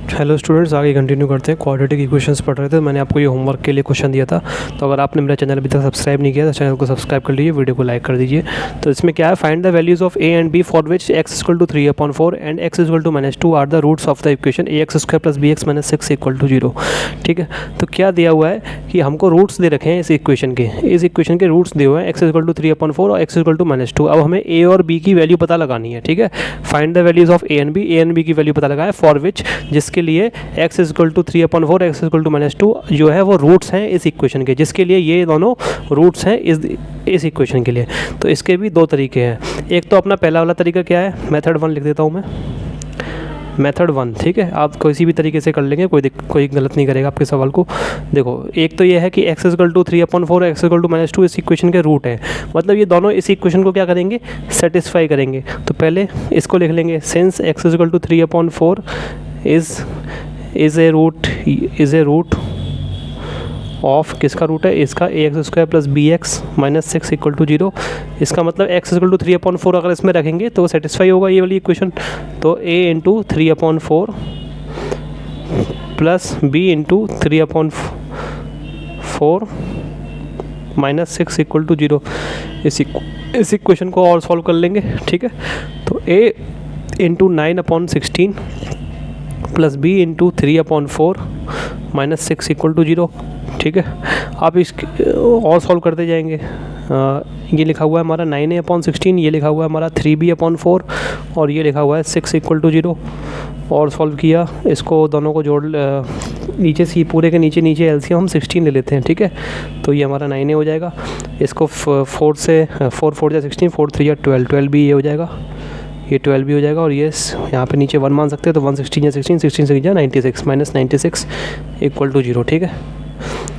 Hello students, आगे continue करते हैं। क्वाड्रेटिक इक्वेशंस पढ़ रहे थे, मैंने आपको ये होमवर्क के लिए क्वेश्चन दिया था। तो अगर आपने मेरा चैनल अभी तक सब्सक्राइब नहीं किया तो चैनल को सब्सक्राइब कर लीजिए, वीडियो को लाइक कर दीजिए। तो इसमें क्या है, find the values of A and B for which x = 3/4 and x = -2 are the roots of the equation ax² + bx - 6 = 0। ठीक है, तो क्या दिया हुआ है कि हमको रूट्स दे रखे हैं इस इक्वेशन के रूट्स दिए हुए हैं x = 3/4 और x = -2। अब हमें a और b की वैल्यू पता लगानी है। ठीक है, find the values of A and B की वैल्यू पता लगाए फॉर विच, जिसके लिए x = 3/4 x = -2 जो है वो रूट्स हैं इस इक्वेशन के, जिसके लिए ये दोनों रूट्स हैं इस इक्वेशन के लिए। तो इसके भी दो तरीके हैं। एक तो अपना पहला वाला तरीका क्या है, मेथड 1 लिख देता हूँ मैं, मेथड 1। ठीक है, आप किसी भी तरीके से कर लेंगे, कोई गलत नहीं करेगा आपके सवाल को। देखो, एक तो ये है कि x = 3/4 x = -2 इस इक्वेशन के रूट है, मतलब ये दोनों इस इक्वेशन को क्या करेंगे, सेटिस्फाई करेंगे। तो पहले इसको लिख लेंगे, since x = 3/4 is a root of, किसका रूट है, इसका ax² + bx - 6 = 0। इसका मतलब x = 3/4 अगर इसमें रखेंगे तो सेटिस्फाई होगा ये वाली इक्वेशन। तो a × 3/4 + b × 3/4 - 6 = 0। इस इक्वेशन को और सॉल्व कर लेंगे। ठीक है, तो a × 9/16 + b × 3/4 - 6 = 0। ठीक है, आप इस और सॉल्व करते जाएंगे। ये लिखा हुआ है हमारा 9a/16, ये लिखा हुआ है हमारा 3b/4 और ये लिखा हुआ है 6 = 0। और सॉल्व किया, इसको दोनों को जोड़, नीचे से पूरे के नीचे एलसीएम हम 16 ले लेते हैं। ठीक है, तो ये हमारा 9a हो जाएगा। इसको 4 से 4 × 16, 4 × 3 = 12, 12 भी ये हो जाएगा, ये 12 भी हो जाएगा। और ये यहाँ पे नीचे 1 मान सकते हैं, तो 116 या 16 से 96 - 96 = 0। ठीक है,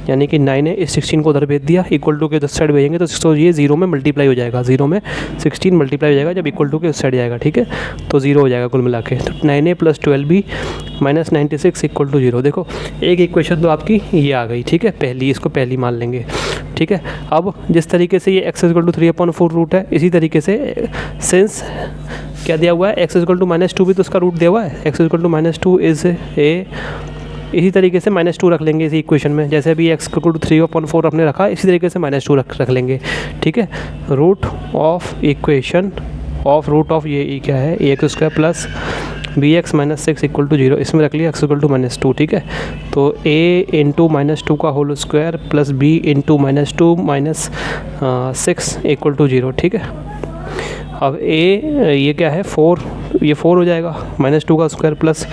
यानी कि 9 है, इस 16 को उधर भेज दिया, इक्वल टू के उस साइड भेजेंगे तो ये 0 में मल्टीप्लाई हो जाएगा, 0 में 16 मल्टीप्लाई हो जाएगा जब इक्वल टू के उस साइड जाएगा। ठीक है, तो 0 हो जाएगा कुल मिला के। तो 9a + 12b - 96 = 0। देखो, एक इक्वेशन तो आपकी ये आ गई। ठीक है, पहली, इसको पहली मान लेंगे। ठीक है, अब जिस तरीके से ये x = 3/4 रूट है, इसी तरीके से सिंस क्या दिया हुआ है, x = -2 भी तो उसका रूट दिया हुआ है, x = -2 इज़ ए, इसी तरीके से -2 रख लेंगे इसी इक्वेशन में। जैसे भी x = 3/4 अपने रखा, इसी तरीके से -2 रख लेंगे। ठीक है, root of equation of root of ये क्या है, ax² + bx - 6 = 0, इसमें रख लिया x = -2। ठीक है, तो a × -2 का होल स्क्वायर + b × -2 - 6 = 0। ठीक है, अब ये क्या है, 4, ये 4 हो जाएगा, -2 का स्क्वायर प्लस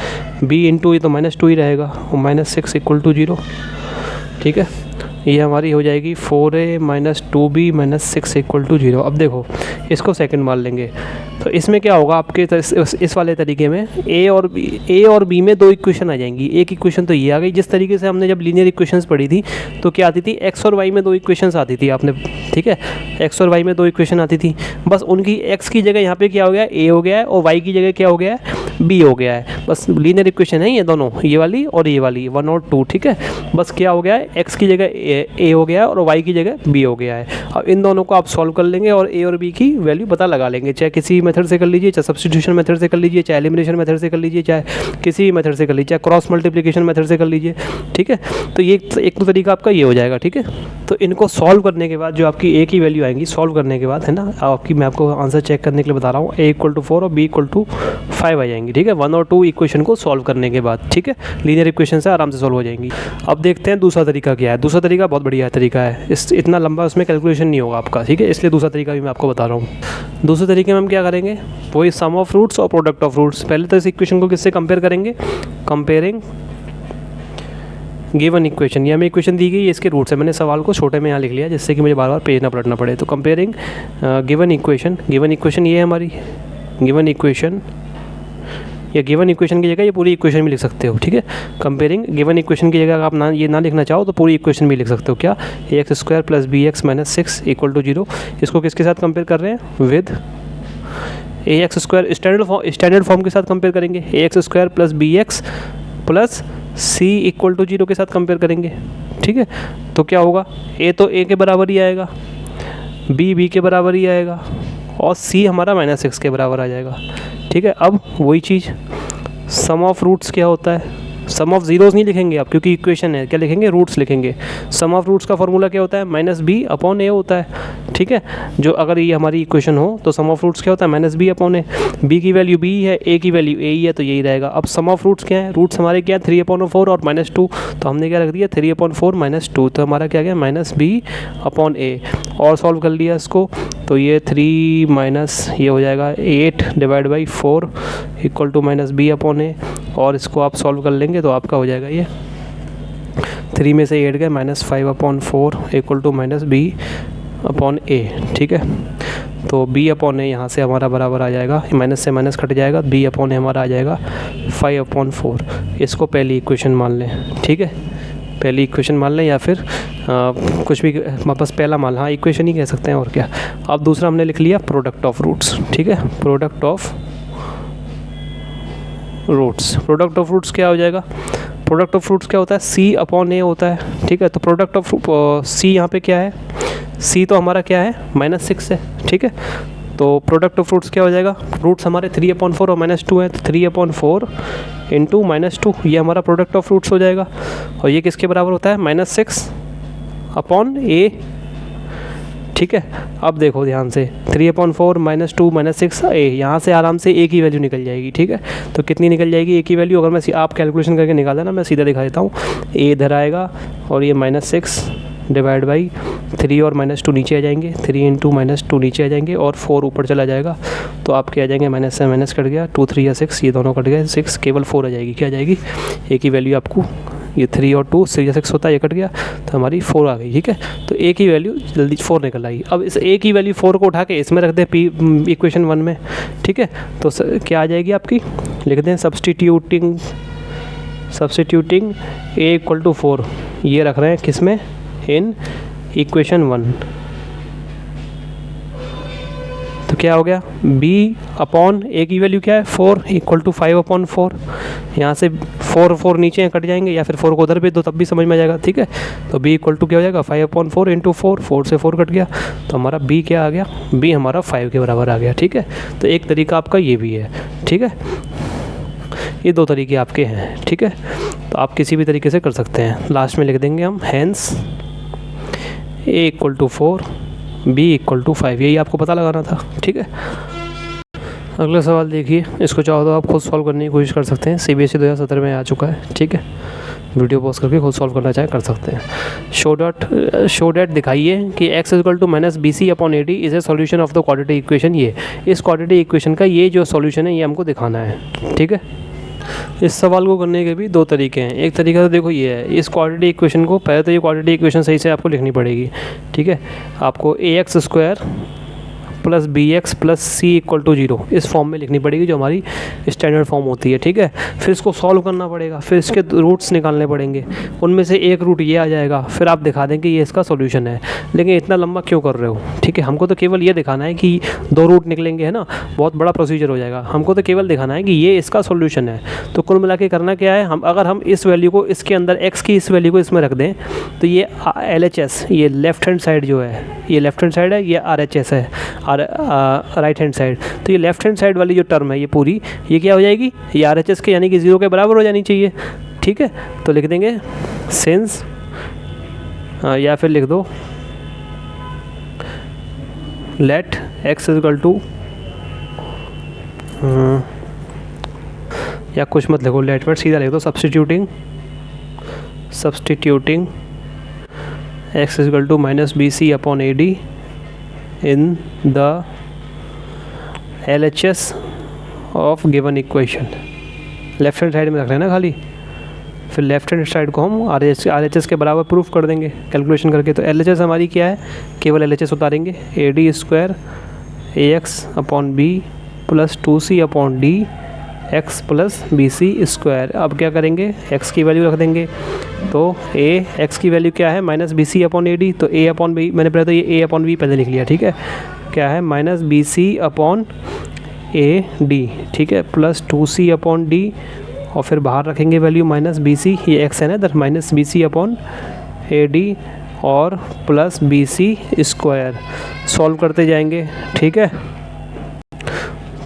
b × ये तो -2 ही रहेगा, और -6 = 0। ठीक है, ये हमारी हो जाएगी 4a - 2b - 6 = 0। अब देखो, इसको सेकंड मान लेंगे, तो इसमें क्या होगा आपके इस वाले तरीके में a और b में दो इक्वेशन आ जाएंगी। एक इक्वेशन तो ये आ गई, जिस तरीके से हमने जब लीनियर इक्वेशंस पढ़ी थी तो क्या आती थी, x और y में दो इक्वेशंस आती थी आपने। ठीक है, x और y में दो इक्वेशन आती थी, बस उनकी x की जगह यहाँ पे क्या हो गया, a हो गया है, और y की जगह क्या हो गया है, b हो गया है। बस लीनियर इक्वेशन है ये दोनों, ये वाली और ये वाली, 1 और 2। ठीक है, बस क्या हो गया है, x की जगह a हो गया है और y की जगह b हो गया है। अब इन दोनों को आप सॉल्व कर लेंगे और a और b की वैल्यू पता लगा लेंगे, चाहे किसी मेथड से कर लीजिए, चाहे सब्स्टिट्यूशन मेथड से कर लीजिए, चाहे एलिमिनेशन मेथड से कर लीजिए, चाहे किसी मेथड से कर लीजिए, चाहे क्रॉस मल्टीप्लिकेशन मेथड से कर लीजिए। ठीक है, तो ये एक तो तरीका आपका ये हो जाएगा। ठीक है, तो इनको सॉल्व करने के बाद जो आपकी a की वैल्यू आएंगी, सॉल्व करने के बाद है ना, मैं आपको आंसर चेक करने के लिए बता रहा हूँ, a = 4 और b = 5 आ जाएंगी। ठीक है, 1 और 2 इक्वेशन को सॉल्व करने के बाद। ठीक है, लीनियर इक्वेशन से आराम से सॉल्व हो जाएंगी। अब देखते हैं दूसरा तरीका क्या है। दूसरा तरीका बहुत बढ़िया तरीका है, इतना लंबा उसमें कैलकुलेशन नहीं होगा आपका। ठीक है, इसलिए दूसरा तरीका भी मैं आपको बता रहा हूँ। दूसरे तरीके में हम क्या करेंगे, वही सम ऑफ रूट्स और प्रोडक्ट ऑफ रूट्स। पहले तो इस इक्वेशन को किससे कंपेयर करेंगे, कंपेयरिंग गिवन इक्वेशन। ये हमें इक्वेशन दी गई, इसके रूट्स है। मैंने सवाल को छोटे में यहाँ लिख लिया, जिससे कि मुझे बार बार पेज ना पलटना पड़े। तो कंपेयरिंग गिवन इक्वेशन ये है हमारी गिवन इक्वेशन, या गिवन इक्वेशन की जगह ये पूरी इक्वेशन भी लिख सकते हो। ठीक है, कंपेयरिंग गिवन इक्वेशन की जगह आप ये ना लिखना चाहो तो पूरी इक्वेशन भी लिख सकते हो। क्या, ax² + bx - 6 = 0। इसको किसके साथ कंपेयर कर रहे हैं, विद ax², स्टैंडर्ड फॉर्म के साथ कंपेयर करेंगे। ax² + bx + c = 0 के साथ कंपेयर करेंगे। ठीक है, तो क्या होगा, a तो a के बराबर ही आएगा, b के बराबर ही आएगा, और c हमारा -6 के बराबर आ जाएगा। ठीक है, अब वही चीज़ सम ऑफ रूट्स क्या होता है, सम ऑफ जीरोज़ नहीं लिखेंगे आप, क्योंकि इक्वेशन है, क्या लिखेंगे, रूट्स लिखेंगे। सम ऑफ रूट्स का फॉर्मूला क्या होता है, माइनस बी अपॉन ए होता है, ठीक है। जो अगर ये हमारी इक्वेशन हो तो सम ऑफ रूट्स क्या होता है, माइनस बी अपॉन ए। बी की वैल्यू बी है, ए की वैल्यू ए ही है, तो यही रहेगा। अब सम ऑफ रूट्स क्या है, रूट्स हमारे क्या है, 3/4 और -2, तो हमने क्या रख दिया 3/4 -2, तो हमारा क्या गया माइनस बी अपॉन ए। और सॉल्व कर लिया इसको, तो ये 3 माइनस ये हो जाएगा 8/4 equal to minus B upon A. और इसको आप सॉल्व कर लेंगे तो आपका हो जाएगा ये 3 में से 8 गए -5/4 equal to minus B upon A, ठीक है। तो बी अपॉन ए यहाँ से हमारा बराबर आ जाएगा, माइनस से माइनस कट जाएगा, बी अपॉन ए हमारा आ जाएगा 5/4। इसको पहली इक्वेशन मान लें, ठीक है, पहली इक्वेशन मान लें या फिर कुछ भी वापस पहला मान, हाँ इक्वेशन ही कह सकते हैं और क्या। अब दूसरा हमने लिख लिया प्रोडक्ट ऑफ रूट्स, ठीक है, product of roots. Product of roots क्या हो जाएगा, प्रोडक्ट ऑफ रूट्स क्या होता है, सी अपॉन ए होता है, ठीक है। तो प्रोडक्ट ऑफ सी यहाँ पे क्या है, सी तो हमारा क्या है -6 है, ठीक है। तो प्रोडक्ट ऑफ रूट्स क्या हो जाएगा, रूट्स हमारे 3/4 और -2 है, तो 3/4 इंटू -2 ये हमारा प्रोडक्ट ऑफ रूट्स हो जाएगा। और ये किसके बराबर होता है, -6 अपॉन ए, ठीक है। अब देखो ध्यान से 3/4 -2 -6 ए, यहाँ से आराम से ए की वैल्यू निकल जाएगी, ठीक है। तो कितनी निकल जाएगी ए की वैल्यू, अगर मैं आप कैलकुलेशन करके निकाल ना, मैं सीधा दिखा देता हूँ। ए इधर आएगा और ये -6 डिवाइड बाई 3 और -2 नीचे आ जाएंगे, 3 इंटू -2 नीचे आ जाएंगे और 4 ऊपर चला जाएगा। तो आपके आ जाएंगे माइनस से माइनस कट गया, 2 3 या 6, ये दोनों कट गए, 6 केवल 4 आ जाएगी, क्या आ जाएगी, ए की वैल्यू आपको, ये 3 और 2 6 होता है, ये कट गया तो हमारी 4 आ गई, ठीक है। तो ए की वैल्यू जल्दी 4 निकल आई। अब इस ए की वैल्यू 4 को उठा के इसमें रख दें पी इक्वेशन 1 में, ठीक है। तो क्या आ जाएगी आपकी, लिख दें सब्सटीट्यूटिंग ए इक्वल टू 4, ये रख रहे हैं किस में, इन इक्वेशन 1। तो क्या हो गया, b अपॉन ए की वैल्यू क्या है 4 इक्वल टू 5/4। यहाँ से 4 नीचे कट जाएंगे या फिर 4 को उधर भेज दो तब भी समझ में आ जाएगा, ठीक है। तो b इक्वल टू क्या हो जाएगा 5/4 इंटू 4 से 4 कट गया, तो हमारा b क्या आ गया, b हमारा 5 के बराबर आ गया, ठीक है। तो एक तरीका आपका ये भी है, ठीक है। ये दो तरीके आपके हैं, ठीक है। तो आप किसी भी तरीके से कर सकते हैं। लास्ट में लिख देंगे हम hence a equal to 4 b equal to 5, यही आपको पता लगाना था, ठीक है। अगला सवाल देखिए, इसको चाहो तो आप खुद सॉल्व करने की कोशिश कर सकते हैं, CBSE 2017 में आ चुका है, ठीक है। वीडियो पॉज करके खुद सॉल्व करना चाहे कर सकते हैं। शो डैट दिखाइए कि x equal to minus BC upon AD is a solution of the quadratic equation. ये इस क्वाड्रेटिक इक्वेशन का ये जो सॉल्यूशन है ये हमको दिखाना है, ठीक है। इस सवाल को करने के भी दो तरीके हैं। एक तरीका तो देखो ये है, इस क्वाड्रेटिक इक्वेशन को पहले तो ये क्वाड्रेटिक इक्वेशन सही से आपको लिखनी पड़ेगी, ठीक है। आपको ax² plus bx plus c equal to 0 इस फॉर्म में लिखनी पड़ेगी, जो हमारी स्टैंडर्ड फॉर्म होती है, ठीक है। फिर इसको सॉल्व करना पड़ेगा, फिर इसके रूट्स निकालने पड़ेंगे, उनमें से एक रूट ये आ जाएगा, फिर आप दिखा दें कि ये इसका सॉल्यूशन है। लेकिन इतना लंबा क्यों कर रहे हो, ठीक है। हमको तो केवल ये दिखाना है कि 2 रूट निकलेंगे, है ना, बहुत बड़ा प्रोसीजर हो जाएगा। हमको तो केवल दिखाना है कि ये इसका सॉल्यूशन है। तो कुल मिला के करना क्या है, अगर हम इस वैल्यू को इसके अंदर x की इस वैल्यू को इसमें रख दें तो ये LHS, ये लेफ्ट हैंड साइड जो है, ये लेफ्ट हैंड साइड है, ये RHS है, राइट हैंड साइड। तो ये लेफ्ट हैंड साइड वाली जो टर्म है ये पूरी, ये क्या हो जाएगी, ये RHS के यानी कि 0 के बराबर हो जानी चाहिए, ठीक है। तो लिख देंगे सिंस, या फिर लिख दो लेट x इक्वल टू, या कुछ मत लिखो, लेट पर सीधा लिख दो substituting x equal to minus BC upon AD in the LHS of given equation. Left hand side में रख रहे हैं ना खाली, फिर लेफ्ट हैंड साइड को हम RHS के बराबर प्रूफ कर देंगे कैलकुलेशन करके। तो LHS हमारी क्या है, केवल LHS उतारेंगे, AD² AX upon B plus 2C upon D x plus BC²। अब क्या करेंगे, x की वैल्यू रख देंगे, तो x की वैल्यू क्या है माइनस BC अपॉन AD, तो A अपॉन B, मैंने पहले तो ये A अपॉन B पहले लिख लिया, ठीक है। क्या है माइनस BC अपॉन AD, ठीक है, प्लस 2C अपॉन D, और फिर बाहर रखेंगे वैल्यू माइनस BC, ये x है ना इधर, माइनस BC अपॉन AD और प्लस BC²। सॉल्व करते जाएंगे, ठीक है।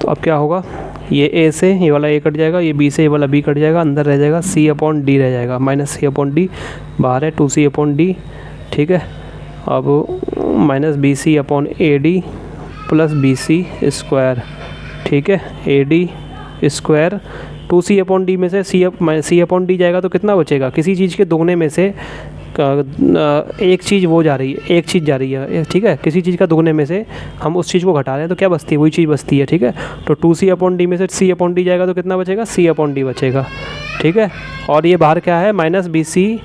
तो अब क्या होगा, ये ए से ये वाला ए कट जाएगा, ये बी से ये वाला बी कट जाएगा, अंदर रह जाएगा सी अपॉन डी रह जाएगा, माइनस सी अपॉन डी बाहर है, 2c अपॉन डी, ठीक है। अब minus B C upon A D plus B C square, ठीक है, A D square 2c upon D में से सी अपॉन डी जाएगा तो कितना बचेगा, किसी चीज़ के दोगुने में से एक चीज़ वो जा रही है, एक चीज़ जा रही है, ठीक है, किसी चीज़ का दोगुने में से हम उस चीज़ को घटा रहे हैं तो क्या बचती है, वही चीज़ बचती है, ठीक है। तो 2c अपॉन डी में से c अपॉन डी जाएगा तो कितना बचेगा, c अपॉन डी बचेगा, ठीक है। और ये बाहर क्या है, minus B C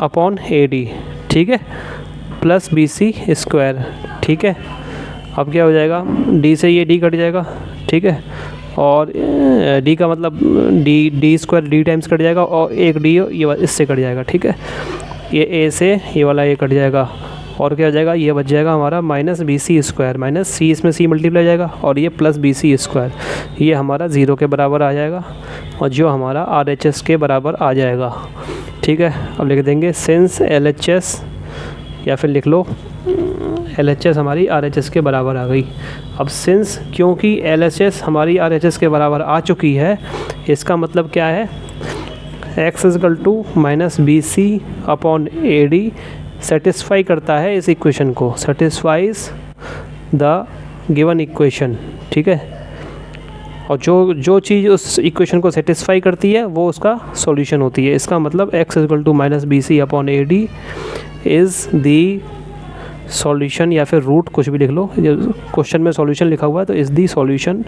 upon A D, ठीक है, प्लस बी सी स्क्वायर, ठीक है। अब क्या हो जाएगा, d से ये d कट जाएगा, ठीक है, और d का मतलब D square D times cut जाएगा और एक d ये इससे कट जाएगा, ठीक है। ये a से ये वाला a कट जाएगा और क्या हो जाएगा, ये बच जाएगा हमारा minus B C square, minus c इसमें c मल्टीप्लाई जाएगा और ये प्लस बी सी स्क्वायर, ये हमारा 0 के बराबर आ जाएगा और जो हमारा RHS के बराबर आ जाएगा, ठीक है। अब लिख देंगे सिंस LHS, या फिर लिख लो LHS हमारी RHS के बराबर आ गई। अब सिंस क्योंकि LHS हमारी RHS के बराबर आ चुकी है, इसका मतलब क्या है, x equal to minus B C upon A D satisfy करता है इस इक्वेशन को, सेटिस्फाइज द गिवन इक्वेशन, ठीक है। और जो चीज़ उस इक्वेशन को सेटिस्फाई करती है वो उसका सॉल्यूशन होती है। इसका मतलब x equal to minus B C upon A D is the solution, या फिर रूट कुछ भी लिख लो, क्वेश्चन में सॉल्यूशन लिखा हुआ है तो इज़ दी सॉल्यूशन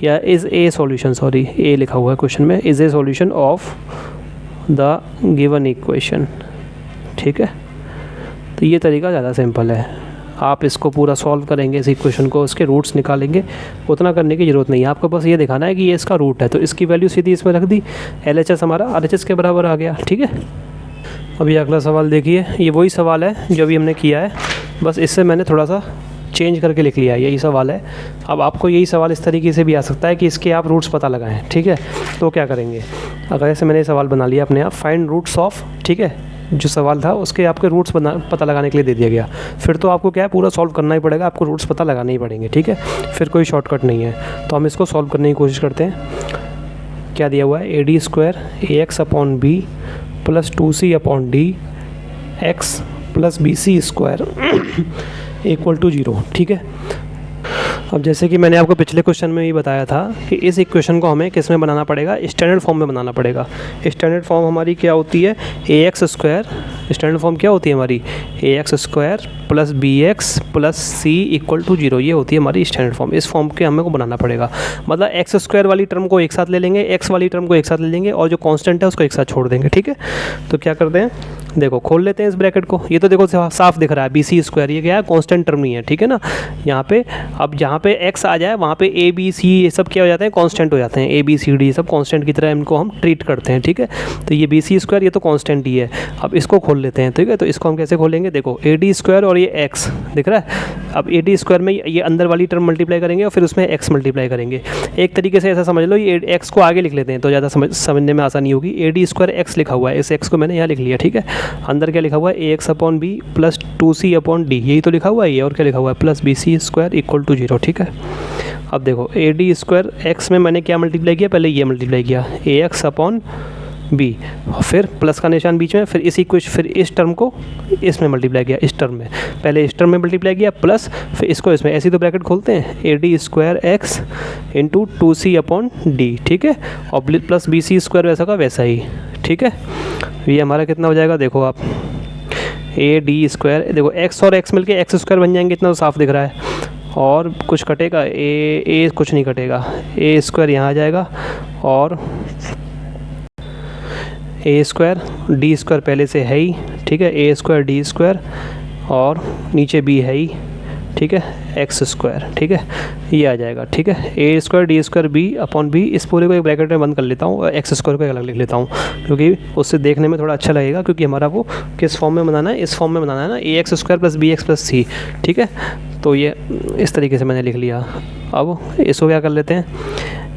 या इज़ ए सॉल्यूशन, सॉरी ए लिखा हुआ है क्वेश्चन में, is a solution of the given equation, ठीक है। तो ये तरीका ज़्यादा सिंपल है, आप इसको पूरा सॉल्व करेंगे इस इक्वेशन को, उसके रूट्स निकालेंगे, उतना करने की ज़रूरत नहीं है, आपको बस ये दिखाना है कि ये इसका रूट है, तो इसकी वैल्यू सीधी इसमें रख दी, LHS हमारा RHS के बराबर आ गया, ठीक है। अभी अगला सवाल देखिए, ये वही सवाल है जो अभी हमने किया है, बस इससे मैंने थोड़ा सा चेंज करके लिख लिया है, यही सवाल है। अब आपको यही सवाल इस तरीके से भी आ सकता है कि इसके आप रूट्स पता लगाएं, ठीक है। तो क्या करेंगे, अगर ऐसे मैंने सवाल बना लिया अपने आप, फाइंड रूट्स ऑफ, ठीक है, जो सवाल था उसके आपके रूट्स पता लगाने के लिए दे दिया गया, फिर तो आपको क्या है पूरा सॉल्व करना ही पड़ेगा, आपको रूट्स पता लगाने ही पड़ेंगे, ठीक है, फिर कोई शॉर्टकट नहीं है। तो हम इसको सॉल्व करने की कोशिश करते हैं। क्या दिया हुआ है, A D square A x upon B plus 2c upon D x plus B C square equal to 0, ठीक है। अब जैसे कि मैंने आपको पिछले क्वेश्चन में भी बताया था कि इस इक्वेशन को हमें किस में बनाना पड़ेगा, स्टैंडर्ड फॉर्म में बनाना पड़ेगा। स्टैंडर्ड फॉर्म हमारी क्या होती है, A X square, standard form क्या होती है हमारी, A X square plus B x plus C equal to 0, ये होती है हमारी स्टैंडर्ड फॉर्म। इस फॉर्म के हमें को बनाना पड़ेगा, मतलब एक्स स्क्वायर वाली टर्म को एक साथ ले लेंगे, एक्स वाली टर्म को एक साथ ले लेंगे और जो कॉन्स्टेंट है उसको एक साथ छोड़ देंगे, ठीक है। तो क्या करते हैं, देखो खोल लेते हैं इस ब्रैकेट को, ये तो देखो साफ दिख रहा है बी सी स्क्वायर, ये क्या है कांस्टेंट टर्म नहीं है, ठीक है ना। यहाँ पे अब जहाँ पे x आ जाए वहाँ पे ए बी सी ये सब क्या हो जाते हैं, कांस्टेंट हो जाते हैं, ए बी सी डी सब कांस्टेंट की तरह इनको हम ट्रीट करते हैं, ठीक है। तो ये बी सी स्क्वायर ये तो कांस्टेंट ही है। अब इसको खोल लेते हैं, ठीक है। तो इसको हम कैसे खोलेंगे, देखो ए डी स्क्वायर और ये x दिख रहा है। अब ए डी स्क्वायर में ये अंदर वाली टर्म मल्टीप्लाई करेंगे और फिर उसमें x मल्टीप्लाई करेंगे। एक तरीके से ऐसा समझ लो, ये x को आगे लिख लेते हैं तो ज़्यादा समझने में आसानी होगी। ए डी स्क्वायर x लिखा हुआ है, इस x को मैंने यहाँ लिख लिया, ठीक है। अंदर क्या लिखा हुआ है, A x upon B plus 2c upon D, यही तो लिखा हुआ है ये, और क्या लिखा हुआ है plus B C square equal to 0, ठीक है। अब देखो ए डी स्क्वायर एक्स में मैंने क्या मल्टीप्लाई किया, पहले ये मल्टीप्लाई किया ए एक्स अपॉन बी और फिर प्लस का निशान बीच में, फिर इसी कुछ फिर इस टर्म को इसमें मल्टीप्लाई किया, इस टर्म में पहले इस टर्म में मल्टीप्लाई किया प्लस फिर इसको इसमें, ऐसी तो ब्रैकेट खोलते हैं ए D square x into 2c upon D, ठीक है। और प्लस बी सी स्क्वायर वैसा का वैसा ही, ठीक है। ये हमारा कितना हो जाएगा, देखो आप ए डी स्क्वायर, देखो एक्स और एक्स मिलके एक्स स्क्वायर बन जाएंगे, इतना तो साफ दिख रहा है। और कुछ कटेगा, ए कुछ नहीं कटेगा, ए स्क्वायर यहाँ आ जाएगा और ए स्क्वायर डी स्क्वायर पहले से है ही, ठीक है। ए स्क्वायर डी स्क्वायर और नीचे बी है ही, ठीक है, एक्स स्क्वायर, ठीक है, ये आ जाएगा, ठीक है। A square D square B upon B, इस पूरे को एक ब्रैकेट में बंद कर लेता हूँ और एक्स स्क्वायर को अलग लिख लेता हूँ क्योंकि उससे देखने में थोड़ा अच्छा लगेगा, क्योंकि हमारा वो किस फॉर्म में बनाना है, इस फॉर्म में बनाना है ना, A X square plus B x plus C, ठीक है। तो ये इस तरीके से मैंने लिख लिया। अब इसको क्या कर लेते हैं,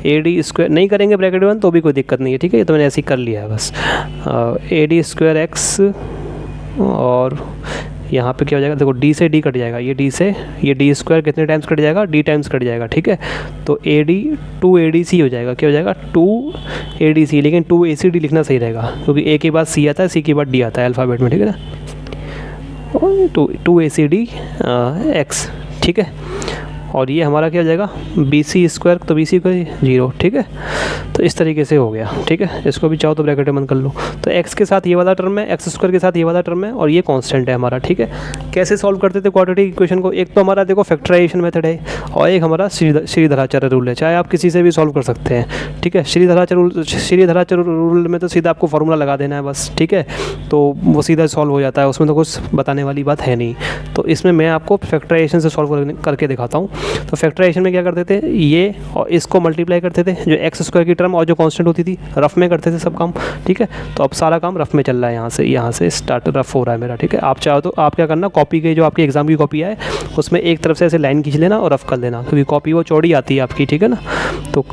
ए डी स्क्वायर नहीं करेंगे ब्रैकेट बंद तो भी कोई दिक्कत नहीं है, ठीक है, ये तो मैंने ऐसे ही कर लिया है बस। ए डी स्क्वायर एक्स और यहाँ पे क्या हो जाएगा, देखो डी से डी कट जाएगा, ये डी से ये डी स्क्वायर कितने टाइम्स कट जाएगा, डी टाइम्स कट जाएगा, ठीक है। तो ए डी 2ADC हो जाएगा, क्या हो जाएगा 2ADC, लेकिन 2ACD लिखना सही रहेगा क्योंकि ए के बाद सी आता है, सी के बाद डी आता है अल्फ़ाबेट में, ठीक है ना। 2ACD x, ठीक है। और ये हमारा क्या हो जाएगा BC स्क्वायर, तो BC का 0, ठीक है। तो इस तरीके से हो गया, ठीक है। इसको भी चाहो तो ब्रैकेट में बंद कर लो। तो x के साथ ये वाला टर्म है, x स्क्वायर के साथ ये वाला टर्म है, और ये कांस्टेंट है हमारा, ठीक है। कैसे सॉल्व करते थे क्वाड्रेटिक इक्वेशन को, एक तो हमारा देखो फैक्टराइजेशन मेथड है और एक हमारा श्रीधराचार्य रूल है, चाहे आप किसी से भी सॉल्व कर सकते हैं, ठीक है। श्रीधराचार्य रूल में तो सीधा आपको फार्मूला लगा देना है बस, ठीक है। तो वो सीधा सॉल्व हो जाता है, उसमें तो कुछ बताने वाली बात है नहीं। तो इसमें मैं आपको फैक्टराइजेशन से सॉल्व करके दिखाता हूँ। तो फैक्टराइजेशन में क्या करते थे, ये और इसको मल्टीप्लाई करते थे, जो एक्स स्क्वायर की टर्म और जो कांस्टेंट होती थी, रफ में करते थे सब काम, ठीक है। तो अब सारा काम रफ में चल रहा है, यहाँ से स्टार्ट रफ हो रहा है मेरा, ठीक है। आप चाहो तो आप क्या करना, कॉपी के जो आपकी एग्जाम की कॉपी है उसमें एक तरफ से ऐसे लाइन खींच लेना और रफ कर देना, क्योंकि कॉपी वो चौड़ी आती है आपकी, ठीक है ना। तो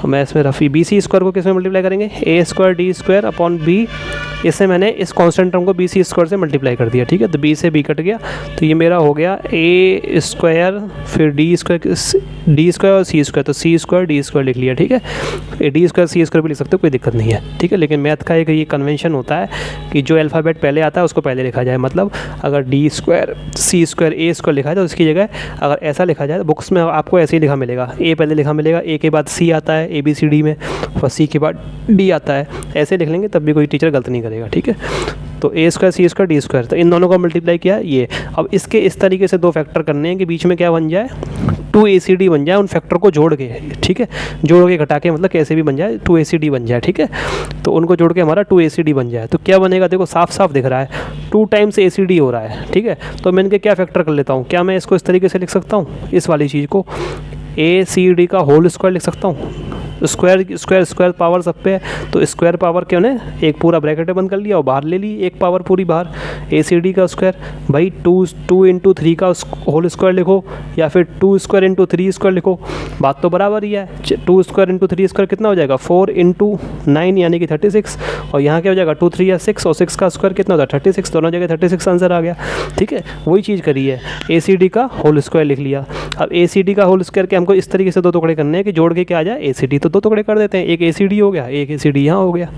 मैं इसमें रफ़ी BC स्क्वायर को किस में मल्टीप्लाई करेंगे, A square D square upon B, इससे मैंने इस कांस्टेंट टर्म को BC स्क्वायर से मल्टीप्लाई कर दिया, ठीक है। तो B से B कट गया, तो ये मेरा हो गया A स्क्वायर, फिर D स्क्वायर और C स्क्वायर, तो C स्क्वायर D स्क्वायर लिख लिया, ठीक है। D स्क्वायर C स्क्वायर भी लिख सकते हो, कोई दिक्कत नहीं है, ठीक है। लेकिन मैथ का एक ये कन्वेंशन होता है कि जो अल्फ़ाबेट पहले आता है उसको पहले लिखा जाए, मतलब अगर D square C square A square लिखा जाए तो उसकी जगह अगर ऐसा लिखा जाए, बुक्स में आपको ऐसे ही लिखा मिलेगा, A पहले लिखा मिलेगा, A के बाद C आता है ABCD में, और C के बाद D आता है, ऐसे लिख लेंगे तब भी कोई टीचर गलत नहीं करेगा, ठीक है। तो A square C square D square, तो इन दोनों को मल्टीप्लाई किया ये। अब इसके इस तरीके से दो फैक्टर करने हैं कि बीच में क्या बन जाए, 2ACD बन जाए, उन फैक्टर को जोड़ के, ठीक है। जोड़ के घटा के, मतलब कैसे भी बन जाए 2ACD बन जाए, ठीक है। तो उनको जोड़ के हमारा 2ACD बन जाए, तो क्या बनेगा, देखो साफ साफ दिख रहा है 2 टाइम्स ACD हो रहा है, ठीक है। तो मैं इनके क्या फैक्टर कर लेता हूँ, क्या मैं इसको इस तरीके से लिख सकता हूँ, इस वाली चीज़ को ACD का होल स्क्वायर लिख सकता हूँ। स्क्वायर पावर सब पे है, तो स्क्वायर पावर क्यों ने एक पूरा ब्रैकेट बंद कर लिया और बाहर ले ली एक पावर पूरी बाहर, ACD का स्क्वायर भाई 2 इंटू 3 का होल स्क्वायर लिखो, या फिर 2 स्क्वायर इंटू 3 स्क्वायर लिखो, बात तो बराबर ही है। 2 स्क्वायर इंटू 3 स्क्वायर कितना हो जाएगा, 4 इंटू 9 यानी कि 36, और यहाँ क्या हो जाएगा 2 3 या 6, और 6 का स्क्वायर कितना होता है 36, दोनों जगह 36 आंसर आ गया, ठीक है। वही चीज़ करी है, ACD का होल स्क्वायर लिख लिया। अब ACD का होल स्क्वायर के हमको इस तरीके से दो टुकड़े करने हैं कि जोड़ के क्या आ जाए ACD, तो दो टुकड़े कर देते हैं, एक ACD हो गया, एक ACD यहाँ हो गया,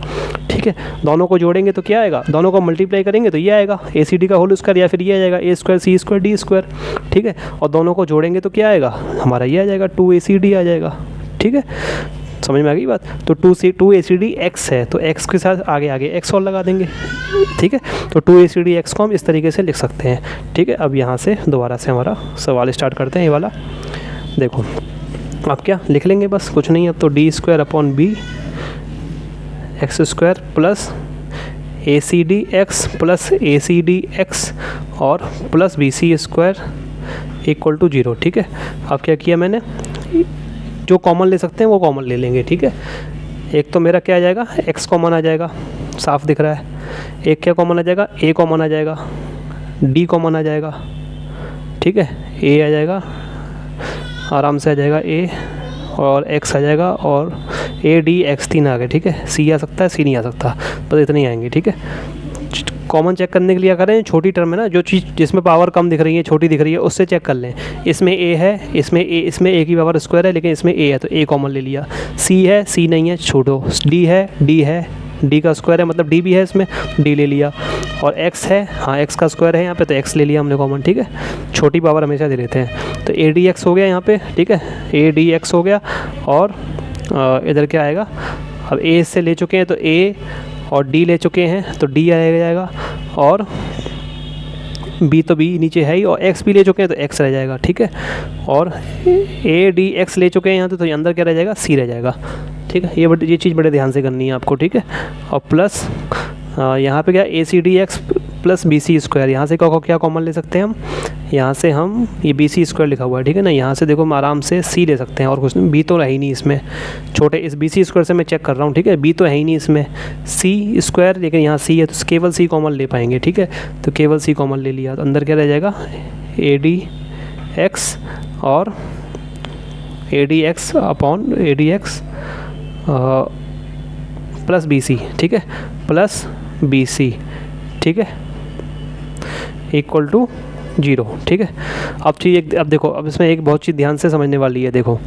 ठीक है। दोनों को जोड़ेंगे तो क्या आएगा, दोनों को मल्टीप्लाई करेंगे तो ये आएगा ACD का होल स्क्वायर, या फिर ये आ जाएगा A square C square D square, ठीक है। और दोनों को जोड़ेंगे तो क्या आएगा, हमारा ये आ जाएगा 2ACD आ जाएगा, ठीक है। समझ में आ गई बात। तो 2ACD x है, तो x के साथ आगे x और लगा देंगे, ठीक है। तो 2ACD x को हम इस तरीके से लिख सकते हैं, ठीक है। अब यहाँ से दोबारा से हमारा सवाल स्टार्ट करते हैं, ये वाला देखो। अब क्या लिख लेंगे, बस कुछ नहीं। अब तो D square upon B x square plus ACD x plus ACD x और plus BC square equal to 0, ठीक है। अब क्या किया मैंने, जो कॉमन ले सकते हैं वो कॉमन ले लेंगे, ठीक है। एक तो मेरा क्या आ जाएगा, x कॉमन आ जाएगा, साफ दिख रहा है। एक क्या कॉमन आ जाएगा, a कॉमन आ जाएगा, d कॉमन आ जाएगा, ठीक है। a आ जाएगा, आराम से आ जाएगा a, और x आ जाएगा, और ADX 3 आ गए, ठीक है। c आ सकता है, c नहीं आ सकता, बस इतने ही आएंगे, ठीक है। कॉमन चेक करने के लिए करें, छोटी टर्म है ना, जो चीज़ जिसमें पावर कम दिख रही है, छोटी दिख रही है, उससे चेक कर लें। इसमें a है, इसमें a की पावर स्क्वायर है, लेकिन इसमें a है तो a कॉमन ले लिया। c है, c नहीं है, छोड़ो। d है, d का स्क्वायर है, मतलब d भी है इसमें, d ले लिया। और x है, हाँ x का स्क्वायर है यहाँ पे, तो x ले लिया हमने कॉमन, ठीक है। छोटी पावर हमेशा दे देते हैं। तो ADX हो गया यहाँ पे, ठीक है, ADX हो गया। और इधर क्या आएगा, अब a से ले चुके हैं तो a, और D ले चुके हैं तो D आ जाएगा, और B तो B नीचे है ही, और X भी ले चुके हैं तो X रह जाएगा, ठीक है। और ADX ले चुके हैं यहाँ तो अंदर क्या रह जाएगा, C रह जाएगा, ठीक है। ये चीज़ बड़े ध्यान से करनी है आपको, ठीक है। और प्लस यहाँ पे क्या ACDX प्लस BC स्क्वायर, यहाँ से क्या कॉमन ले सकते हैं हम, यहाँ से हम ये BC स्क्वायर लिखा हुआ है, ठीक है ना। यहाँ से देखो हम आराम से C ले सकते हैं, और कुछ नहीं, B तो है ही नहीं इसमें, छोटे इस BC स्क्वायर से मैं चेक कर रहा हूँ, ठीक है। B तो है ही नहीं इसमें, C स्क्वायर, लेकिन यहाँ C है तो केवल C कॉमन ले पाएंगे, ठीक है। तो केवल C कॉमन ले लिया, तो अंदर क्या रह जाएगा ADX, और ADX upon ADX plus BC, ठीक है, प्लस BC, ठीक है। इक्वल टू 0, ठीक है। अब चीज़ अब देखो, अब इसमें एक बहुत चीज़ ध्यान से समझने वाली है। देखो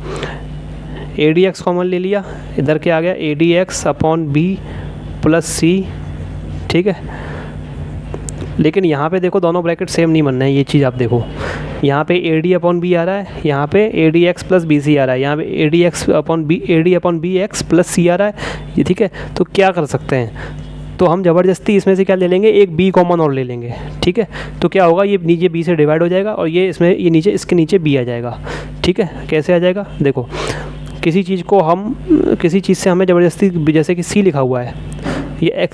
ए डी एक्स कॉमन ले लिया, इधर क्या आ गया, A D x upon B plus C, ठीक है। लेकिन यहाँ पे देखो दोनों ब्रैकेट सेम नहीं बनना है, ये चीज़ आप देखो। यहाँ पे ए डी अपॉन बी आ रहा है, यहाँ पे A D x plus B C आ रहा है, यहाँ पे A D upon B x plus C आ रहा है, ये ठीक है। तो क्या कर सकते हैं, तो हम ज़बरदस्ती इसमें से क्या ले लेंगे, एक बी कॉमन और ले लेंगे, ठीक है। तो क्या होगा, ये नीचे बी से डिवाइड हो जाएगा और ये इसमें ये नीचे इसके नीचे बी आ जाएगा, ठीक है। कैसे आ जाएगा, देखो किसी चीज़ से हमें ज़बरदस्ती, जैसे कि सी लिखा हुआ है, ये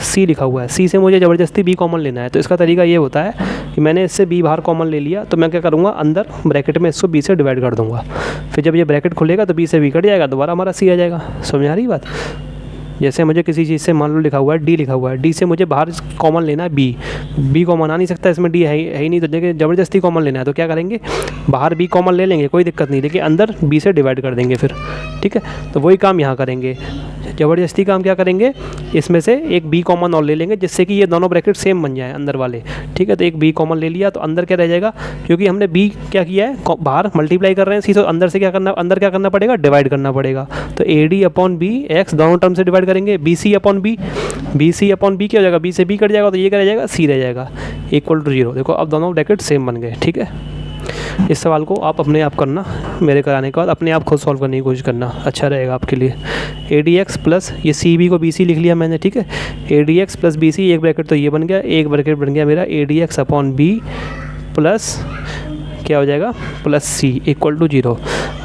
सी लिखा हुआ है, सी से मुझे ज़बरदस्ती बी कॉमन लेना है। तो इसका तरीका ये होता है कि मैंने इससे बी बाहर कॉमन ले लिया, तो मैं क्या करूँगा, अंदर ब्रैकेट में इसको बी से डिवाइड कर दूँगा। फिर जब ये ब्रैकेट खुलेगा तो बी से बी कट जाएगा, दोबारा हमारा सी आ जाएगा। समझ आ रही बात। जैसे मुझे किसी चीज़ से मान लो लिखा हुआ है डी लिखा हुआ है, डी से मुझे बाहर कॉमन लेना है बी कॉमन आ नहीं सकता, इसमें डी है ही नहीं, तो जगह ज़बरदस्ती कॉमन लेना है। तो क्या करेंगे, बाहर बी कॉमन ले लेंगे, कोई दिक्कत नहीं, लेकिन अंदर बी से डिवाइड कर देंगे फिर, ठीक है। तो वही काम यहाँ करेंगे, ज़बरदस्ती काम क्या करेंगे, इसमें से एक बी कॉमन और ले लेंगे, जिससे कि ये दोनों ब्रैकेट सेम बन जाए अंदर वाले, ठीक है। तो एक बी कॉमन ले लिया, तो अंदर क्या रह जाएगा, क्योंकि हमने बी क्या किया है, बाहर मल्टीप्लाई कर रहे हैं सी, तो अंदर से क्या करना पड़ेगा, डिवाइड करना पड़ेगा। तो A D upon B x दोनों टर्म से डिवाइड करेंगे, बी सी अपॉन बी क्या हो जाएगा, बी से बी कट जाएगा, तो ये क्या रह जाएगा, सी रह जाएगा, इक्वल टू 0। देखो अब दोनों ब्रैकेट सेम बन गए, ठीक है। इस सवाल को आप अपने आप करना, मेरे कराने के बाद अपने आप खुद सॉल्व करने की कोशिश करना, अच्छा रहेगा आपके लिए। ए डी एक्स प्लस, ये सी बी को बी सी लिख लिया मैंने, ठीक है। A D x plus B C, एक ब्रैकेट तो ये बन गया, एक ब्रैकेट बन गया मेरा A D x upon B plus क्या हो जाएगा, प्लस सी इक्वल टू 0।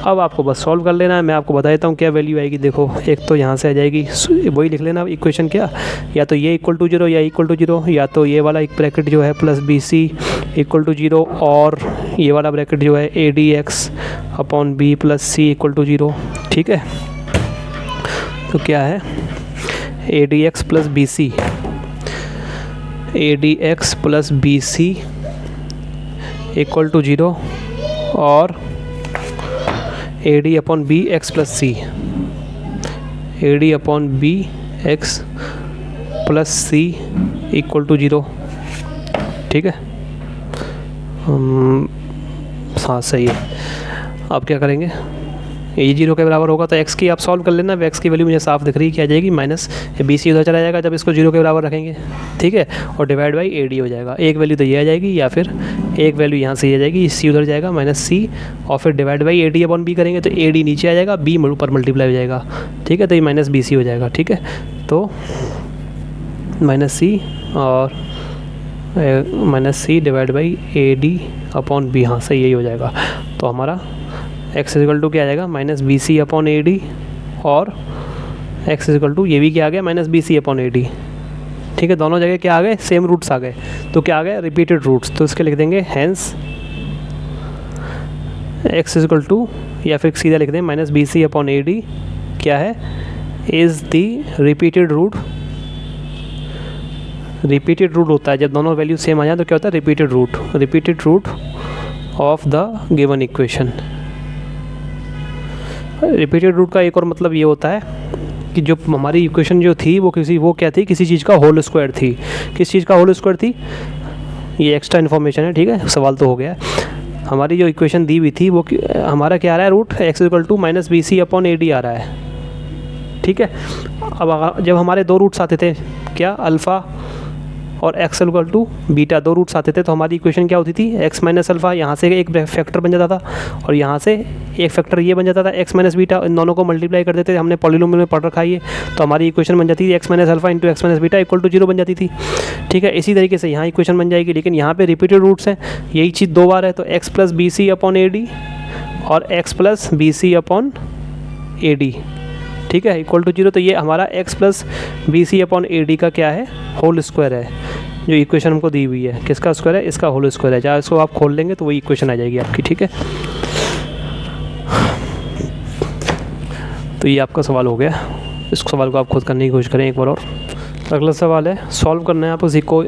अब आपको बस सॉल्व कर लेना है, मैं आपको बता देता हूँ क्या वैल्यू आएगी। देखो एक तो यहाँ से आ जाएगी, वही लिख लेना इक्वेशन क्या, या तो ये इक्वल टू 0 या इक्वल टू 0, या तो ये वाला एक ब्रैकेट जो है plus B C equal to 0, और ये वाला ब्रैकेट जो है A D x upon B plus C equal to 0, ठीक है। तो क्या है, A D x plus B C, A D x plus B C equal to 0, और A D upon B x plus C, A D upon B x plus C equal to 0, ठीक है। हाँ सही है। अब क्या करेंगे, ये 0 के बराबर होगा, तो x की आप सॉल्व कर लेना। x की वैल्यू मुझे साफ दिख रही है, क्या आ जाएगी, माइनस बी सी उधर चला जाएगा जब इसको 0 के बराबर रखेंगे, ठीक है, और डिवाइड बाई ए डी हो जाएगा। एक वैल्यू तो ये आ जाएगी, या फिर एक वैल्यू यहाँ से आ जाएगी, सी उधर जाएगा माइनस सी, और फिर divide by A D upon B करेंगे तो ए डी नीचे आ जाएगा, बी ऊपर मल्टीप्लाई हो जाएगा, ठीक है। तो ये माइनस बी सी हो जाएगा, ठीक है। तो माइनस सी और minus C divide by A D upon B, हाँ सही यही हो जाएगा। तो हमारा x इक्वल टू क्या आ जाएगा, minus B C upon A D, और x इक्वल टू ये भी क्या आ गया, minus B C upon A D, ठीक है। दोनों जगह क्या आ गए, सेम रूट्स आ गए, तो क्या आ गए, रिपीटेड रूट्स। तो इसके लिख देंगे हैंस x इक्वल टू, या फिर सीधा लिख दें minus B C upon A D क्या है, is the repeated root. Repeated root होता है जब दोनों वैल्यू सेम आ जाए, तो क्या होता है, repeated root of the given equation. Repeated root का एक और मतलब ये होता है कि जो हमारी इक्वेशन जो थी वो क्या थी, किसी चीज़ का होल स्क्वायर थी। किस चीज़ का होल स्क्वायर थी, ये एक्स्ट्रा इन्फॉर्मेशन है, ठीक है, सवाल तो हो गया। हमारी जो इक्वेशन दी हुई थी वो हमारा क्या आ रहा है, root x equal to minus B C upon A D आ रहा है, ठीक है। अब जब हमारे दो रूट्स आते थे, क्या अल्फ़ा और x इक्वल टू बीटा, दो रूट्स आते थे, तो हमारी इक्वेशन क्या होती थी, x माइनस अल्फ़ा, यहाँ से एक फैक्टर बन जाता था, और यहाँ से एक फैक्टर ये बन जाता था x माइनस बीटा, इन दोनों को मल्टीप्लाई कर देते थे, हमने पॉलिनोमियल में पढ़ रखा है ये। तो हमारी इक्वेशन बन जाती थी x minus alpha into x minus beta equal to 0 बन जाती थी, ठीक है। इसी तरीके से यहाँ इक्वेशन बन जाएगी, लेकिन यहाँ पे रिपीटेड रूट्स हैं, यही चीज़ दो बार है, तो x plus B C upon A D और x plus B C upon A D, ठीक है, इक्वल टू 0। तो ये हमारा x plus B C upon A D का क्या है, होल स्क्वायर है। जो इक्वेशन हमको दी हुई है, किसका स्क्वायर है, इसका होल स्क्वायर है। चाहे इसको आप खोल लेंगे तो वही इक्वेशन आ जाएगी आपकी, ठीक है। तो ये आपका सवाल हो गया, इस सवाल को आप खुद करने की कोशिश करें एक बार और। अगला सवाल है, सॉल्व करना है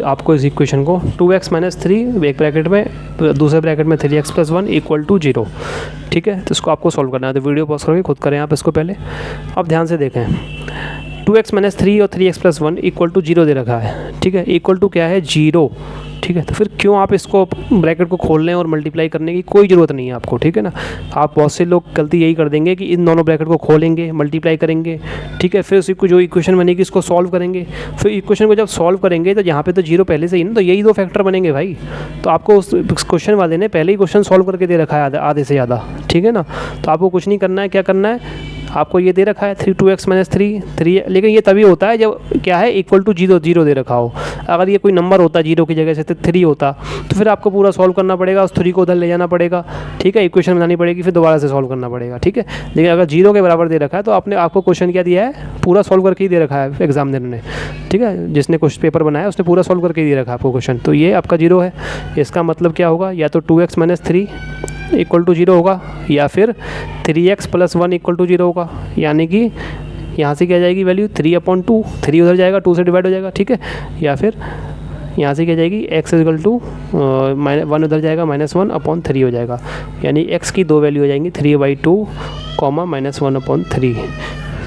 आपको इस इक्वेशन को 2x माइनस 3 एक ब्रैकेट में, दूसरे ब्रैकेट में 3x प्लस 1 इक्वल टू 0, ठीक है। तो इसको आपको सॉल्व करना है, तो वीडियो पॉज करके खुद करें आप इसको पहले। अब ध्यान से देखें, 2x माइनस 3 और 3x प्लस 1 इक्वल टू 0 दे रखा है, ठीक है। इक्वल टू क्या है, 0, ठीक है। तो फिर क्यों आप इसको ब्रैकेट को खोलने और मल्टीप्लाई करने की कोई ज़रूरत नहीं है आपको, ठीक है ना। आप बहुत से लोग गलती यही कर देंगे कि इन दोनों ब्रैकेट को खोलेंगे, मल्टीप्लाई करेंगे, ठीक है, फिर उसकी जो इक्वेशन बनेगी इसको सॉल्व करेंगे। फिर इक्वेशन को जब सॉल्व करेंगे तो यहाँ पे तो जीरो पहले से ही ना, तो यही दो फैक्टर बनेंगे भाई। तो आपको उस क्वेश्चन वाले ने पहले ही क्वेश्चन सॉल्व करके दे रखा है आधे से ज़्यादा, ठीक है ना। तो आपको कुछ नहीं करना है, क्या करना है, आपको ये दे रखा है 2x - 3, लेकिन ये तभी होता है जब क्या है इक्वल टू 0 दे रखा हो। अगर ये कोई नंबर होता 0 की जगह से तो 3 होता, तो फिर आपको पूरा सॉल्व करना पड़ेगा, उस 3 को उधर ले जाना पड़ेगा, ठीक है, इक्वेशन बनानी पड़ेगी, फिर दोबारा से सॉल्व करना पड़ेगा, ठीक है। लेकिन अगर 0 के बराबर दे रखा है तो आपको क्वेश्चन क्या दिया है, पूरा सॉल्व करके ही दे रखा है एग्जामिनर ने, ठीक है। जिसने क्वेश्चन पेपर बनाया उसने पूरा सॉल्व करके ही दे रखा है आपको क्वेश्चन। तो ये आपका 0 है। इसका मतलब क्या होगा, या तो 2x - 3 इक्वल टू 0 होगा, या फिर 3x + 1 इक्वल टू 0 होगा। यानी कि यहाँ से क्या जाएगी वैल्यू 3/2, 3 उधर जाएगा, 2 से डिवाइड हो जाएगा, ठीक है। या फिर यहाँ से क्या जाएगी x = 1 उधर जाएगा, -1/3 हो जाएगा। यानी x की दो वैल्यू हो जाएंगी 3/2, -1/3।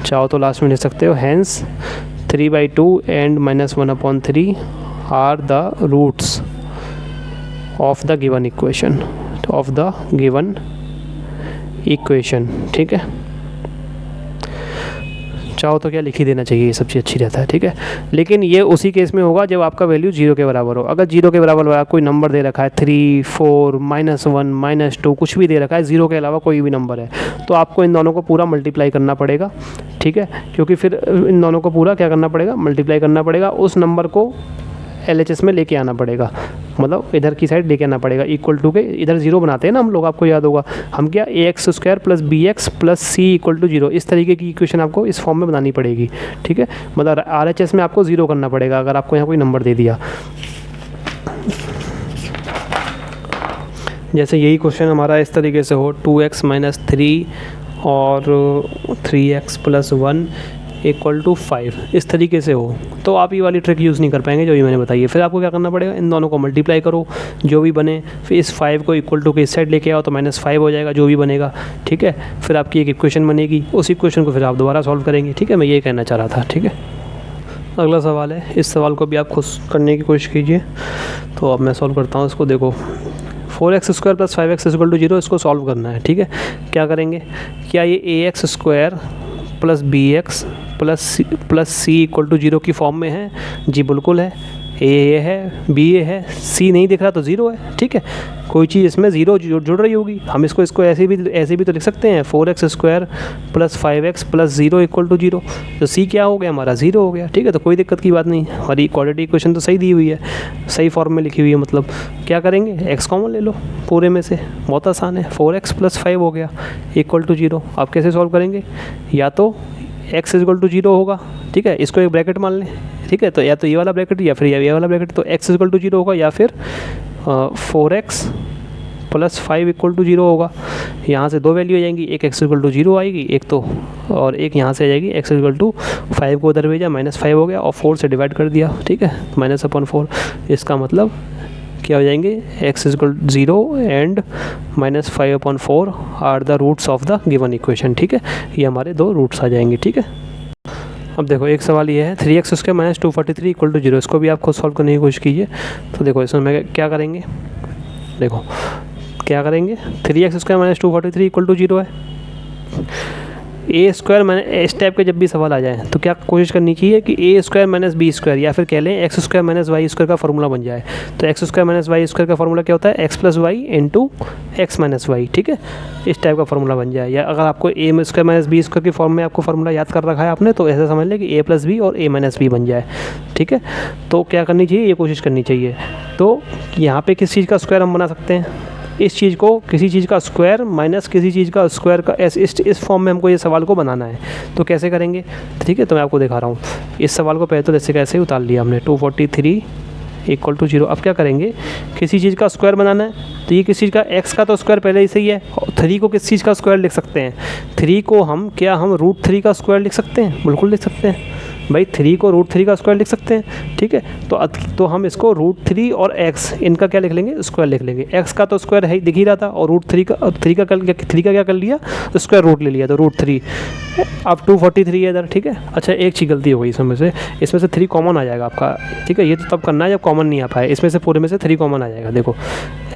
चाहो तो लास्ट में लिख सकते हो, hence 3/2 and -1/3 are the roots of the given equation, of the given equation, ठीक है। चाहो तो क्या लिख ही देना चाहिए, ये सबसे अच्छी रहता है, ठीक है। लेकिन ये उसी केस में होगा जब आपका वैल्यू 0 के बराबर हो। अगर 0 के बराबर हो, कोई नंबर दे रखा है 3, 4, -1, -2 कुछ भी दे रखा है, 0 के अलावा कोई भी नंबर है, तो आपको इन दोनों को पूरा मल्टीप्लाई करना पड़ेगा, ठीक है। क्योंकि फिर इन दोनों को पूरा क्या करना पड़ेगा, मल्टीप्लाई करना पड़ेगा, उस नंबर को LHS में लेके आना पड़ेगा, मतलब इधर की साइड लेके आना पड़ेगा, इक्वल टू के इधर 0 बनाते हैं ना हम लोग, आपको याद होगा हम क्या ax² + bx + c = 0, इस तरीके की इक्वेशन आपको इस फॉर्म में बनानी पड़ेगी, ठीक है। मतलब RHS में आपको 0 करना पड़ेगा अगर आपको यहाँ कोई नंबर दे दिया। जैसे यही क्वेश्चन हमारा इस तरीके से हो 2x - 3 और 3x + 1 = 5, इस तरीके से हो, तो आप ये वाली ट्रिक यूज़ नहीं कर पाएंगे जो भी मैंने बताई है। फिर आपको क्या करना पड़ेगा, इन दोनों को मल्टीप्लाई करो जो भी बने, फिर इस 5 को इक्वल टू के इस साइड लेके आओ तो -5 हो जाएगा जो भी बनेगा, ठीक है। फिर आपकी एक इक्वेशन बनेगी, उस इक्वेशन को फिर आप दोबारा सॉल्व करेंगे, ठीक है। मैं ये कहना चाह रहा था, ठीक है। अगला सवाल है, इस सवाल को भी आप खुद करने की कोशिश कीजिए। तो अब मैं सॉल्व करता हूँ इसको। देखो 4x² + 5x = 0, इसको सॉल्व करना है, ठीक है। क्या करेंगे, क्या ये ax² + bx + c = 0 की फॉर्म में है? जी बिल्कुल है। ए है, बी है, सी नहीं दिख रहा तो 0 है, ठीक है। कोई चीज़ इसमें 0 जुड़ रही होगी, हम इसको ऐसे भी तो लिख सकते हैं, 4x² + 5x + 0 = 0। तो सी क्या हो गया हमारा, 0 हो गया, ठीक है। तो कोई दिक्कत की बात नहीं, हमारी क्वाड्रेटिक इक्वेशन तो सही दी हुई है, सही फॉर्म में लिखी हुई है। मतलब क्या करेंगे, x कॉमन ले लो पूरे में से, बहुत आसान है, 4x + 5 हो गया = 0। आप कैसे सॉल्व करेंगे, या तो x = 0 होगा, ठीक है, इसको एक ब्रैकेट मान लें, ठीक है। तो या तो ये वाला ब्रैकेट या फिर ये वाला ब्रैकेट, तो x = 0 होगा, या फिर 4x + 5 = 0 होगा। यहाँ से दो वैल्यू आ जाएंगी, एक x = 0 आएगी एक तो, और एक यहाँ से आ जाएगी x = 5 को उधर भेजा, -5 हो गया और 4 से डिवाइड कर दिया, ठीक है, -/4। इसका मतलब क्या हो जाएंगे, x = 0 and -5/4 are the roots of the given equation, ठीक है। ये हमारे दो रूट्स आ जाएंगे, ठीक है। अब देखो एक सवाल ये है 3x² - 243 = 0, इसको भी आप खुद सॉल्व करने की कोशिश कीजिए। तो देखो इसमें क्या करेंगे, देखो क्या करेंगे, 3x² - 243 = 0 है। a² इस टाइप के जब भी सवाल आ जाए तो क्या कोशिश करनी चाहिए कि a² - b², या फिर कह लें x² - y² का फार्मूला बन जाए। तो x² - y² का फार्मूला क्या होता है, x + y × x - y, ठीक है, इस टाइप का फार्मूला बन जाए। या अगर आपको a² - b² की फॉर्म में आपको फार्मूला याद कर रखा है आपने, तो ऐसा समझ लें कि a + b और a - b बन जाए, ठीक है। तो क्या करनी चाहिए, ये कोशिश करनी चाहिए। तो यहाँ पे किस चीज़ का स्क्वायर हम बना सकते हैं, इस चीज़ को किसी चीज़ का स्क्वायर माइनस किसी चीज़ का स्क्वायर का, इस फॉर्म में हमको ये सवाल को बनाना है। तो कैसे करेंगे, ठीक है, तो मैं आपको दिखा रहा हूँ। इस सवाल को पहले तो जैसे कैसे उतार लिया हमने, 243 = 0। अब क्या करेंगे, किसी चीज़ का स्क्वायर बनाना है, तो ये किसी चीज़ का x का तो स्क्वायर पहले ही सही है, और 3 को किस चीज़ का स्क्वायर लिख सकते हैं, 3 को हम √3 का स्क्वायर लिख सकते हैं, बिल्कुल लिख सकते हैं भाई, 3 को √3 का स्क्वायर लिख सकते हैं, ठीक है। तो हम इसको √3 और x इनका क्या लिख लेंगे, स्क्वायर लिख लेंगे। x का तो स्क्वायर है दिख ही रहा था, और √3 का क्या कर लिया, स्क्वायर रूट ले लिया, तो √3 अब 243 है इधर, ठीक है। अच्छा एक चीज़ गलती हो गई इसमें से 3 कॉमन आ जाएगा आपका, ठीक है। ये तो तब करना है जब कॉमन नहीं आ पाए, इसमें से पूरे में से 3 कॉमन आ जाएगा। देखो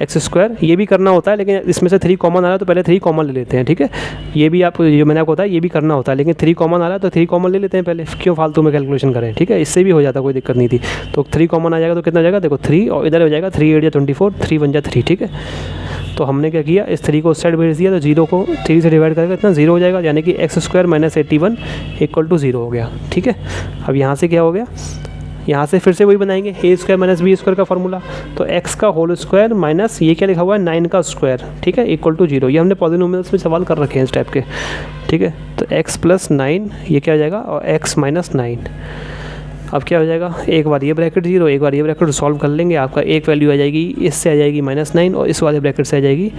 एक्स स्क्वायर ये भी करना होता है, लेकिन इसमें से 3 कॉमन आ रहा है तो पहले 3 कॉमन ले लेते हैं, ठीक है। ये भी आप जो मैंने आपको बताया ये भी करना होता है, लेकिन 3 कॉमन आ रहा है तो 3 कॉमन ले लेते हैं पहले, क्यों फालतू में कैलकुलेशन करें, ठीक है। इससे भी हो जाता, कोई दिक्कत नहीं थी। तो 3 कॉमन आ जाएगा तो कितना आ जाएगा, देखो 3 और इधर हो जाएगा 3 8 या 24, 3 1 जा 3, ठीक है। तो हमने क्या किया, इस 3 को उस साइड भेज दिया तो 0 को 3 से डिवाइड करेगा इतना 0 हो जाएगा, यानी कि x square minus 81 equal to 0 हो गया, ठीक है। अब यहाँ से क्या हो गया, यहाँ से फिर से वही बनाएंगे ए स्क्वायर माइनस बी स्क्वायर का फॉर्मूला। तो एक्स का होल स्क्वायर माइनस ये क्या लिखा हुआ है 9 का स्क्वायर, ठीक है, इक्वल टू 0। ये हमने पॉलिनोमियल्स में सवाल कर रखे हैं इस टाइप के, ठीक है। तो एक्स प्लस 9 ये क्या हो जाएगा, और एक्स माइनस 9। अब क्या हो जाएगा, एक बार ये ब्रैकेट 0, एक बार ये ब्रैकेट सॉल्व कर लेंगे। आपका एक वैल्यू आ जाएगी, इससे आ जाएगी -9 और इस वाले ब्रैकेट से आ जाएगी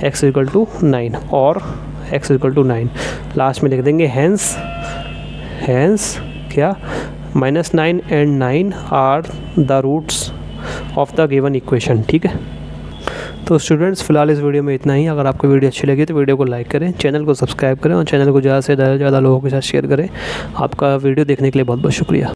x इक्वल टू 9 और x इक्वल टू 9। लास्ट में लिख देंगे हैंस क्या -9 and 9 are the roots of the given equation, ठीक है। तो स्टूडेंट्स फिलहाल इस वीडियो में इतना ही। अगर आपको वीडियो अच्छी लगी तो वीडियो को लाइक करें, चैनल को सब्सक्राइब करें और चैनल को ज़्यादा से ज़्यादा लोगों के साथ शेयर करें। आपका वीडियो देखने के लिए बहुत बहुत शुक्रिया।